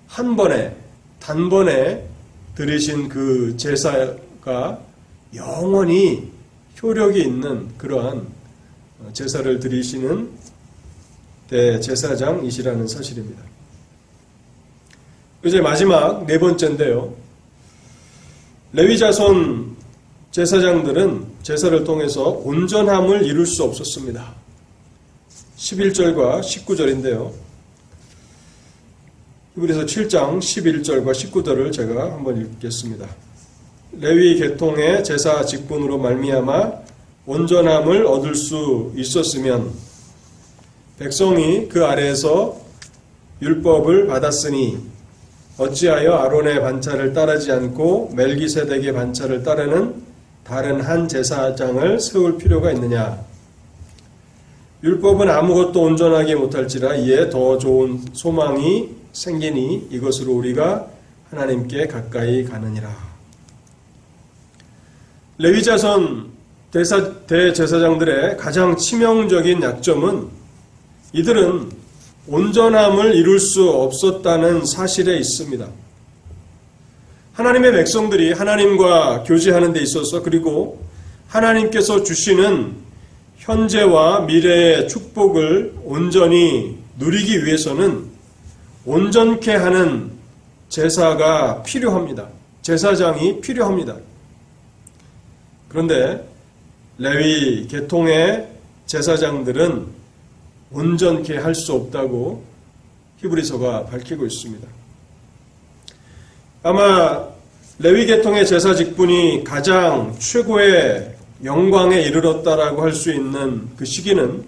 Speaker 2: 한 번에 단번에 드리신 그 제사가 영원히 효력이 있는 그러한 제사를 드리시는 대제사장이시라는 사실입니다. 이제 마지막 네 번째인데요. 레위 자손 제사장들은 제사를 통해서 온전함을 이룰 수 없었습니다. 11절과 19절인데요. 히브리서 7장 11절과 19절을 제가 한번 읽겠습니다. 레위 계통의 제사 직분으로 말미암아 온전함을 얻을 수 있었으면 백성이 그 아래에서 율법을 받았으니 어찌하여 아론의 반차를 따르지 않고 멜기세덱의 반차를 따르는 다른 한 제사장을 세울 필요가 있느냐. 율법은 아무것도 온전하게 못할지라 이에 더 좋은 소망이 생기니 이것으로 우리가 하나님께 가까이 가느니라. 레위자손 대제사장들의 가장 치명적인 약점은 이들은 온전함을 이룰 수 없었다는 사실에 있습니다. 하나님의 백성들이 하나님과 교제하는 데 있어서 그리고 하나님께서 주시는 현재와 미래의 축복을 온전히 누리기 위해서는 온전케 하는 제사가 필요합니다. 제사장이 필요합니다. 그런데 레위 계통의 제사장들은 온전케 할 수 없다고 히브리서가 밝히고 있습니다. 아마 레위 계통의 제사 직분이 가장 최고의 영광에 이르렀다라고 할 수 있는 그 시기는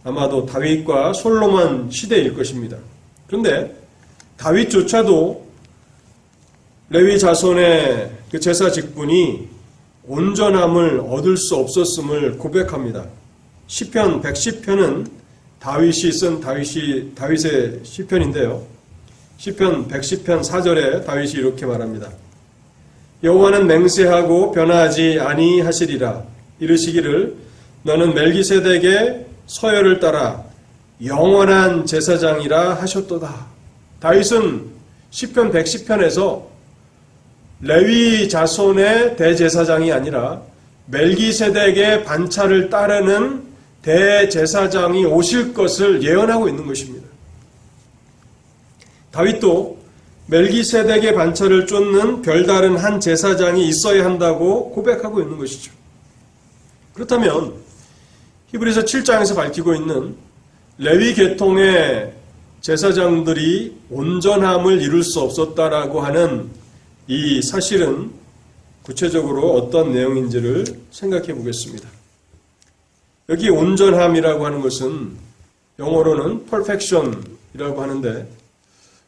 Speaker 2: 아마도 다윗과 솔로몬 시대일 것입니다. 그런데 다윗조차도 레위 자손의 그 제사 직분이 온전함을 얻을 수 없었음을 고백합니다. 시편 110편은 다윗이 쓴 다윗의 시편인데요. 시편 110편 4절에 다윗이 이렇게 말합니다. 여호와는 맹세하고 변하지 아니하시리라. 이르시기를 너는 멜기세덱의 서열을 따라 영원한 제사장이라 하셨도다. 다윗은 시편 110편에서 레위 자손의 대제사장이 아니라 멜기세덱의 반차를 따르는 대제사장이 오실 것을 예언하고 있는 것입니다. 다윗도 멜기세덱의 반차를 쫓는 별다른 한 제사장이 있어야 한다고 고백하고 있는 것이죠. 그렇다면 히브리서 7장에서 밝히고 있는 레위 계통의 제사장들이 온전함을 이룰 수 없었다라고 하는 이 사실은 구체적으로 어떤 내용인지를 생각해 보겠습니다. 여기 온전함이라고 하는 것은 영어로는 perfection이라고 하는데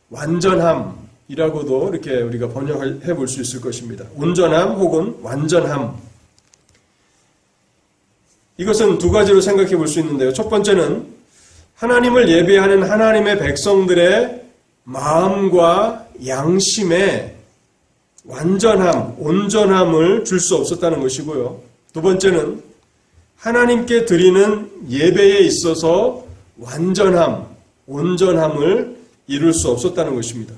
Speaker 2: 완전함이라고도 이렇게 우리가 번역해 볼 수 있을 것입니다. 온전함 혹은 완전함. 이것은 두 가지로 생각해 볼 수 있는데요. 첫 번째는 하나님을 예배하는 하나님의 백성들의 마음과 양심에 완전함, 온전함을 줄 수 없었다는 것이고요. 두 번째는 하나님께 드리는 예배에 있어서 완전함, 온전함을 이룰 수 없었다는 것입니다.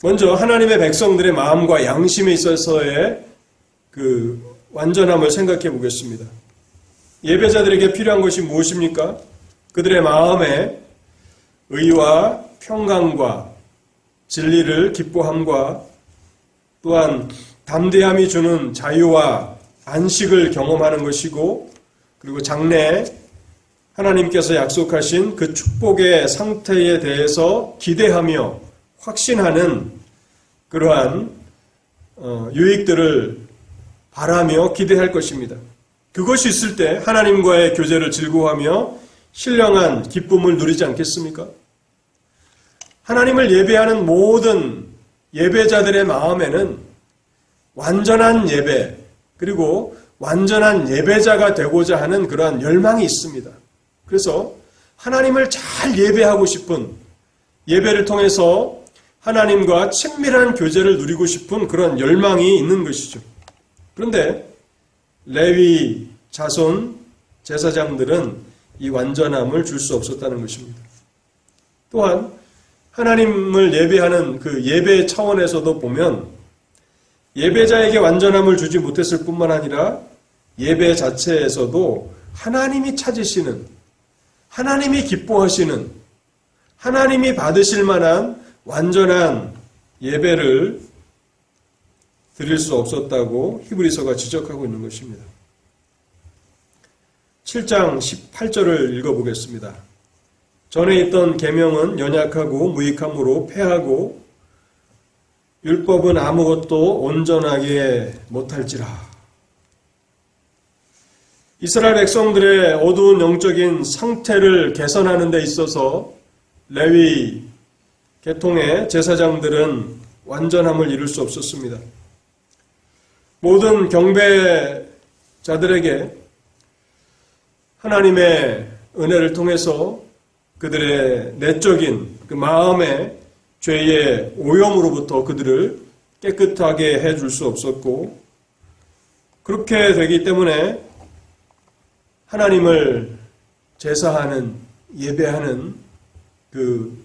Speaker 2: 먼저 하나님의 백성들의 마음과 양심에 있어서의 그 완전함을 생각해 보겠습니다. 예배자들에게 필요한 것이 무엇입니까? 그들의 마음에 의와 평강과 진리를 기뻐함과 또한 담대함이 주는 자유와 안식을 경험하는 것이고, 그리고 장래에 하나님께서 약속하신 그 축복의 상태에 대해서 기대하며 확신하는 그러한 유익들을 바라며 기대할 것입니다. 그것이 있을 때 하나님과의 교제를 즐거워하며 신령한 기쁨을 누리지 않겠습니까? 하나님을 예배하는 모든 예배자들의 마음에는 완전한 예배, 그리고 완전한 예배자가 되고자 하는 그러한 열망이 있습니다. 그래서 하나님을 잘 예배하고 싶은, 예배를 통해서 하나님과 친밀한 교제를 누리고 싶은 그런 열망이 있는 것이죠. 그런데 레위 자손 제사장들은 이 완전함을 줄 수 없었다는 것입니다. 또한 하나님을 예배하는 그 예배 차원에서도 보면 예배자에게 완전함을 주지 못했을 뿐만 아니라 예배 자체에서도 하나님이 찾으시는, 하나님이 기뻐하시는, 하나님이 받으실 만한 완전한 예배를 드릴 수 없었다고 히브리서가 지적하고 있는 것입니다. 7장 18절을 읽어보겠습니다. 전에 있던 계명은 연약하고 무익함으로 패하고 율법은 아무것도 온전하게 못할지라. 이스라엘 백성들의 어두운 영적인 상태를 개선하는 데 있어서 레위 계통의 제사장들은 완전함을 이룰 수 없었습니다. 모든 경배자들에게 하나님의 은혜를 통해서 그들의 내적인 그 마음의 죄의 오염으로부터 그들을 깨끗하게 해줄 수 없었고, 그렇게 되기 때문에 하나님을 제사하는, 예배하는 그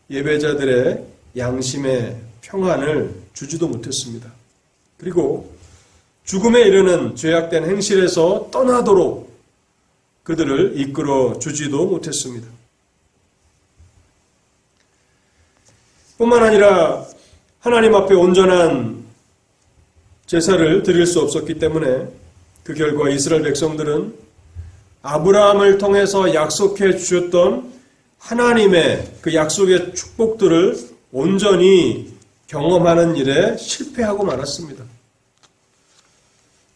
Speaker 2: 예배자들의 양심의 평안을 주지도 못했습니다. 그리고 죽음에 이르는 죄악된 행실에서 떠나도록 그들을 이끌어 주지도 못했습니다. 뿐만 아니라 하나님 앞에 온전한 제사를 드릴 수 없었기 때문에 그 결과 이스라엘 백성들은 아브라함을 통해서 약속해 주셨던 하나님의 그 약속의 축복들을 온전히 경험하는 일에 실패하고 말았습니다.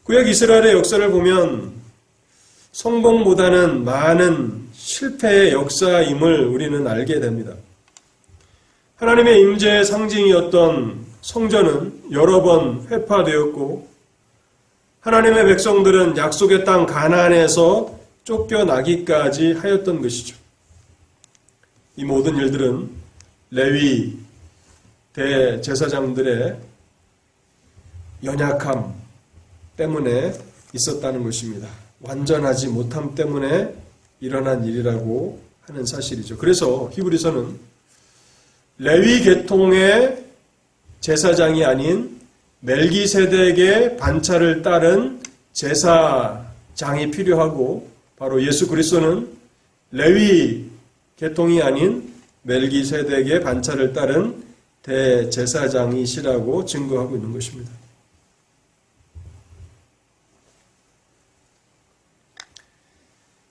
Speaker 2: 구약 이스라엘의 역사를 보면 성공보다는 많은 실패의 역사임을 우리는 알게 됩니다. 하나님의 임재의 상징이었던 성전은 여러 번 회파되었고 하나님의 백성들은 약속의 땅 가나안에서 쫓겨나기까지 하였던 것이죠. 이 모든 일들은 레위 대제사장들의 연약함 때문에 있었다는 것입니다. 완전하지 못함 때문에 일어난 일이라고 하는 사실이죠. 그래서 히브리서는 레위 계통의 제사장이 아닌 멜기세덱의 반차를 따른 제사장이 필요하고 바로 예수 그리스도는 레위 계통이 아닌 멜기세덱의 반차를 따른 대제사장이시라고 증거하고 있는 것입니다.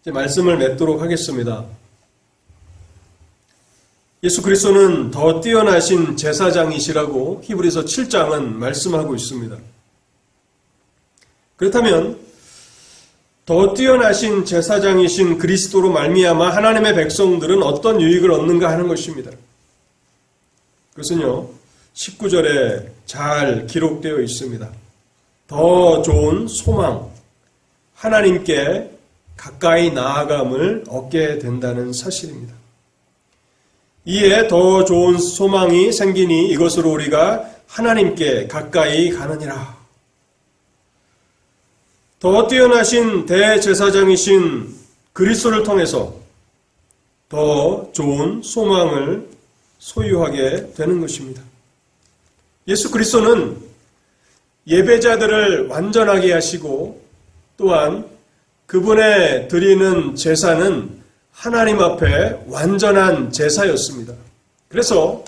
Speaker 2: 이제 말씀을 맺도록 하겠습니다. 예수 그리스도는 더 뛰어나신 제사장이시라고 히브리서 7장은 말씀하고 있습니다. 그렇다면 더 뛰어나신 제사장이신 그리스도로 말미암아 하나님의 백성들은 어떤 유익을 얻는가 하는 것입니다. 그것은요 19절에 잘 기록되어 있습니다. 더 좋은 소망, 하나님께 가까이 나아감을 얻게 된다는 사실입니다. 이에 더 좋은 소망이 생기니 이것으로 우리가 하나님께 가까이 가느니라. 더 뛰어나신 대제사장이신 그리스도를 통해서 더 좋은 소망을 소유하게 되는 것입니다. 예수 그리스도는 예배자들을 완전하게 하시고 또한 그분의 드리는 제사는 하나님 앞에 완전한 제사였습니다. 그래서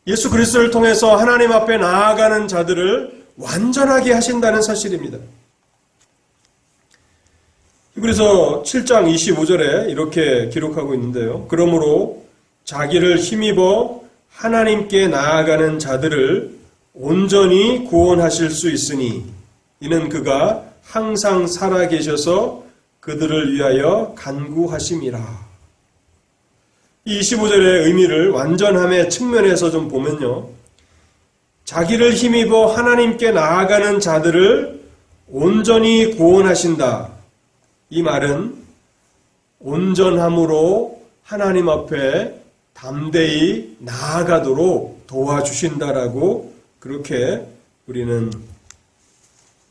Speaker 2: 예수 그리스도를 통해서 하나님 앞에 나아가는 자들을 완전하게 하신다는 사실입니다. 히브리서 7장 25절에 이렇게 기록하고 있는데요. 그러므로 자기를 힘입어 하나님께 나아가는 자들을 온전히 구원하실 수 있으니 이는 그가 항상 살아계셔서 그들을 위하여 간구하심이라. 이 25절의 의미를 완전함의 측면에서 좀 보면요. 자기를 힘입어 하나님께 나아가는 자들을 온전히 구원하신다. 이 말은 온전함으로 하나님 앞에 담대히 나아가도록 도와주신다라고 그렇게 우리는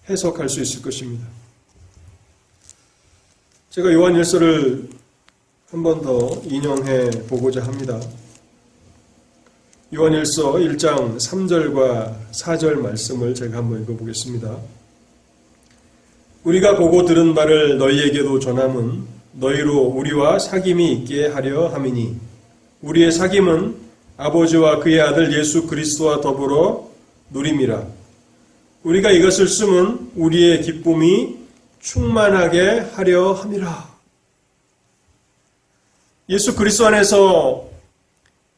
Speaker 2: 해석할 수 있을 것입니다. 제가 요한일서를 한 번 더 인용해 보고자 합니다. 요한일서 1장 3절과 4절 말씀을 제가 한번 읽어보겠습니다. 우리가 보고 들은 바를 너희에게도 전함은 너희로 우리와 사귐이 있게 하려 함이니 우리의 사귐은 아버지와 그의 아들 예수 그리스도와 더불어 누림이라. 우리가 이것을 쓰면 우리의 기쁨이 충만하게 하려 함이라. 예수 그리스도 안에서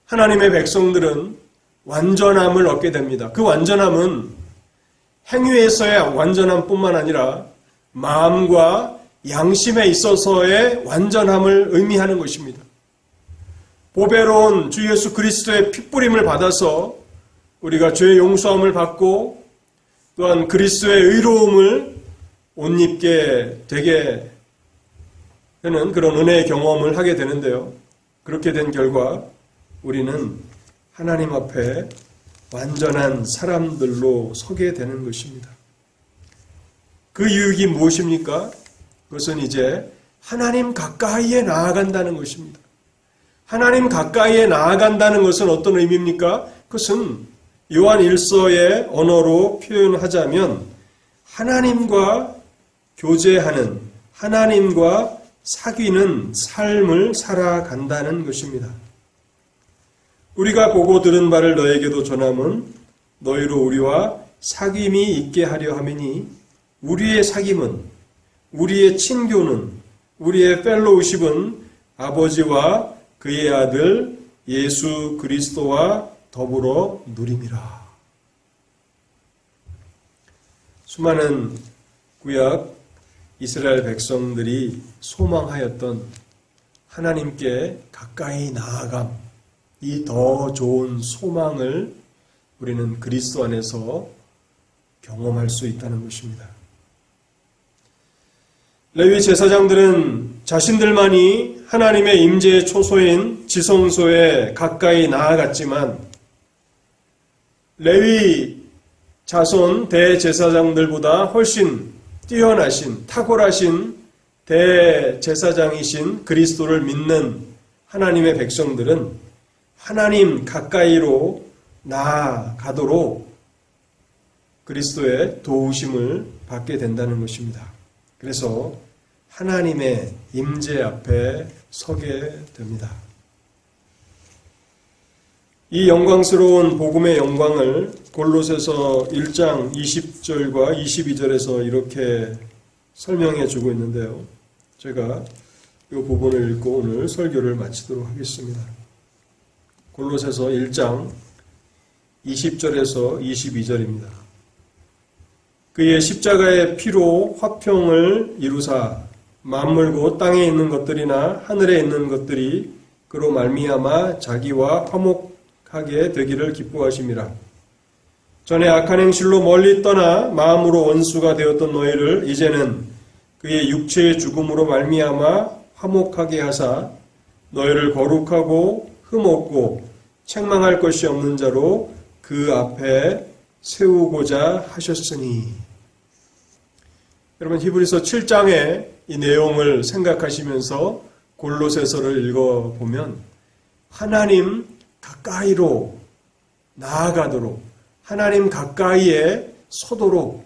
Speaker 2: 하나님의 백성들은 완전함을 얻게 됩니다. 그 완전함은 행위에서의 완전함뿐만 아니라 마음과 양심에 있어서의 완전함을 의미하는 것입니다. 보배로운 주 예수 그리스도의 핏부림을 받아서 우리가 죄의 용서함을 받고 또한 그리스도의 의로움을 옷 입게 되게 되는 그런 은혜의 경험을 하게 되는데요. 그렇게 된 결과 우리는 하나님 앞에 완전한 사람들로 서게 되는 것입니다. 그 유익이 무엇입니까? 그것은 이제 하나님 가까이에 나아간다는 것입니다. 하나님 가까이에 나아간다는 것은 어떤 의미입니까? 그것은 요한 1서의 언어로 표현하자면 하나님과 교제하는, 하나님과 사귀는 삶을 살아간다는 것입니다. 우리가 보고 들은 바를 너에게도 전함은 너희로 우리와 사귐이 있게 하려 함이니 우리의 사귐은 우리의 친교는, 우리의 펠로우십은 아버지와 그의 아들 예수 그리스도와 더불어 누림이라. 수많은 구약 이스라엘 백성들이 소망하였던 하나님께 가까이 나아감, 이 더 좋은 소망을 우리는 그리스도 안에서 경험할 수 있다는 것입니다. 레위 제사장들은 자신들만이 하나님의 임재의 초소인 지성소에 가까이 나아갔지만 레위 자손 대제사장들보다 훨씬 뛰어나신 탁월하신 대제사장이신 그리스도를 믿는 하나님의 백성들은 하나님 가까이로 나아가도록 그리스도의 도우심을 받게 된다는 것입니다. 그래서 하나님의 임재 앞에 서게 됩니다. 이 영광스러운 복음의 영광을 골로새서 1장 20절과 22절에서 이렇게 설명해 주고 있는데요. 제가 이 부분을 읽고 오늘 설교를 마치도록 하겠습니다. 골로새서 1장 20절에서 22절입니다. 그의 십자가의 피로 화평을 이루사 만물 곧 땅에 있는 것들이나 하늘에 있는 것들이 그로 말미암아 자기와 화목하게 되기를 기뻐하심이라. 전에 악한 행실로 멀리 떠나 마음으로 원수가 되었던 너희를 이제는 그의 육체의 죽음으로 말미암아 화목하게 하사 너희를 거룩하고 흠없고 책망할 것이 없는 자로 그 앞에 세우고자 하셨으니. 여러분, 히브리서 7장의 이 내용을 생각하시면서 골로새서를 읽어보면 하나님 가까이로 나아가도록, 하나님 가까이에 서도록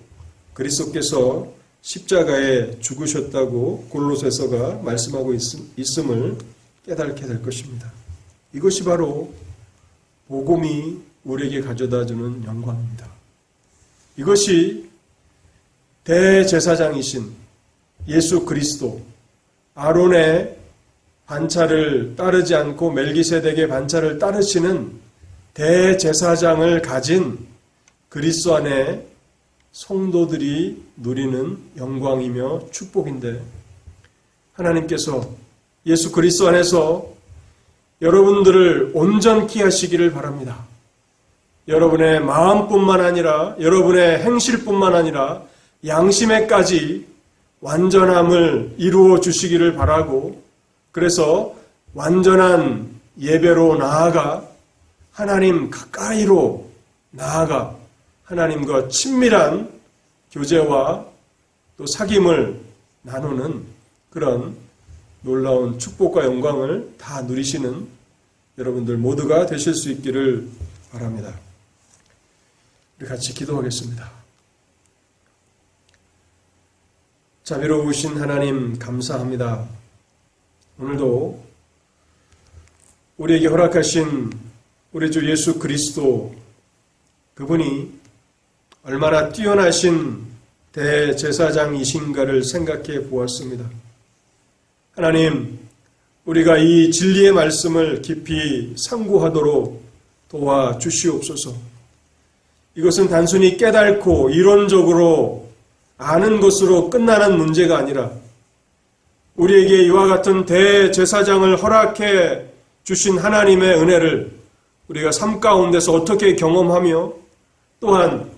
Speaker 2: 그리스도께서 십자가에 죽으셨다고 골로새서가 말씀하고 있음을 깨닫게 될 것입니다. 이것이 바로 복음이 우리에게 가져다주는 영광입니다. 이것이 대제사장이신 예수 그리스도, 아론의 반차를 따르지 않고 멜기세덱의 반차를 따르시는 대제사장을 가진 그리스도 안에 성도들이 누리는 영광이며 축복인데, 하나님께서 예수 그리스도 안에서 여러분들을 온전케 하시기를 바랍니다. 여러분의 마음뿐만 아니라 여러분의 행실뿐만 아니라 양심에까지 완전함을 이루어 주시기를 바라고, 그래서 완전한 예배로 나아가 하나님 가까이로 나아가 하나님과 친밀한 교제와 또 사귐을 나누는 그런 놀라운 축복과 영광을 다 누리시는 여러분들 모두가 되실 수 있기를 바랍니다. 우리 같이 기도하겠습니다. 자비로우신 하나님 감사합니다. 오늘도 우리에게 허락하신 우리 주 예수 그리스도, 그분이 얼마나 뛰어나신 대제사장이신가를 생각해 보았습니다. 하나님, 우리가 이 진리의 말씀을 깊이 상고하도록 도와주시옵소서. 이것은 단순히 깨닫고 이론적으로 아는 것으로 끝나는 문제가 아니라 우리에게 이와 같은 대제사장을 허락해 주신 하나님의 은혜를 우리가 삶 가운데서 어떻게 경험하며, 또한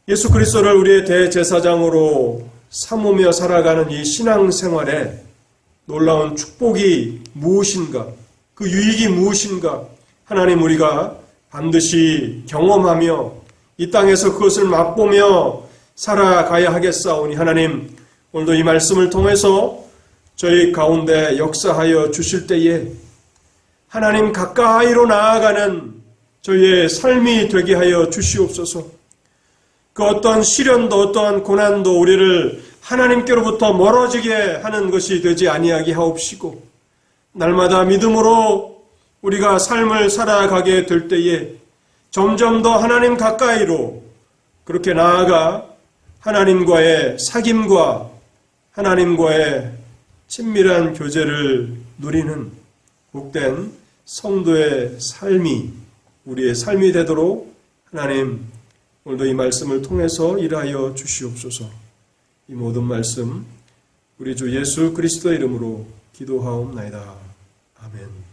Speaker 2: 예수 그리스도를 우리의 대제사장으로 삼으며 살아가는 이 신앙생활에 놀라운 축복이 무엇인가, 그 유익이 무엇인가, 하나님 우리가 반드시 경험하며 이 땅에서 그것을 맛보며 살아가야 하겠사오니, 하나님 오늘도 이 말씀을 통해서 저희 가운데 역사하여 주실 때에 하나님 가까이로 나아가는 저희의 삶이 되게 하여 주시옵소서. 그 어떤 시련도 어떠한 고난도 우리를 하나님께로부터 멀어지게 하는 것이 되지 아니하게 하옵시고, 날마다 믿음으로 우리가 삶을 살아가게 될 때에 점점 더 하나님 가까이로 그렇게 나아가 하나님과의 사귐과 하나님과의 친밀한 교제를 누리는 복된 성도의 삶이 우리의 삶이 되도록 하나님 오늘도 이 말씀을 통해서 일하여 주시옵소서. 이 모든 말씀 우리 주 예수 그리스도의 이름으로 기도하옵나이다. 아멘.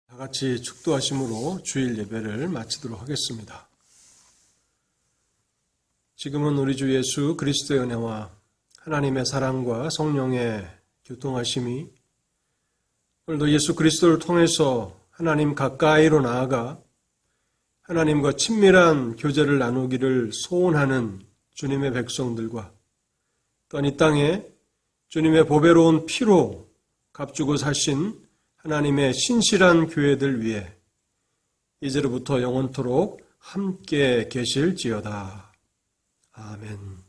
Speaker 1: 다 같이 축도하심으로 주일 예배를 마치도록 하겠습니다. 지금은 우리 주 예수 그리스도의 은혜와 하나님의 사랑과 성령의 교통하심이 오늘도 예수 그리스도를 통해서 하나님 가까이로 나아가 하나님과 친밀한 교제를 나누기를 소원하는 주님의 백성들과 또한 이 땅에 주님의 보배로운 피로 값주고 사신 하나님의 신실한 교회들 위해 이제로부터 영원토록 함께 계실지어다. 아멘.